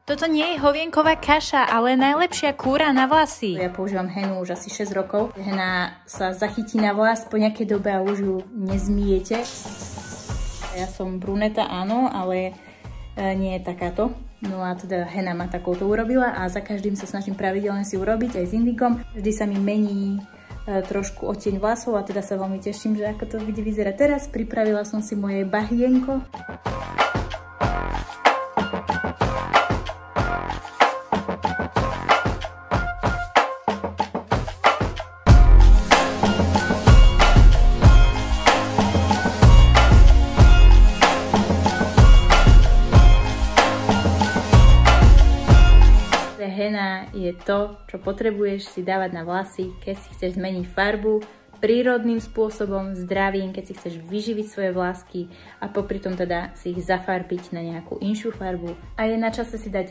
Toto nie je hovienková kaša, ale najlepšia kúra na vlasy. Ja používam henu už asi 6 rokov. Hena sa zachytí na vlas po nejakej dobe a už ju nezmijete. Ja som bruneta, áno, ale nie je takáto. No a teda hena ma takouto urobila a za každým sa snažím pravidelne si urobiť aj s indigom. Vždy sa mi mení trošku odtieň vlasov a teda sa veľmi teším, že ako to bude vyzerať teraz. Pripravila som si moje bahienko. Hena je to, čo potrebuješ si dávať na vlasy, keď si chceš zmeniť farbu prírodným spôsobom, zdravým, keď si chceš vyživiť svoje vlásky a popri tom teda si ich zafarbiť na nejakú inšiu farbu. A je na čase si dať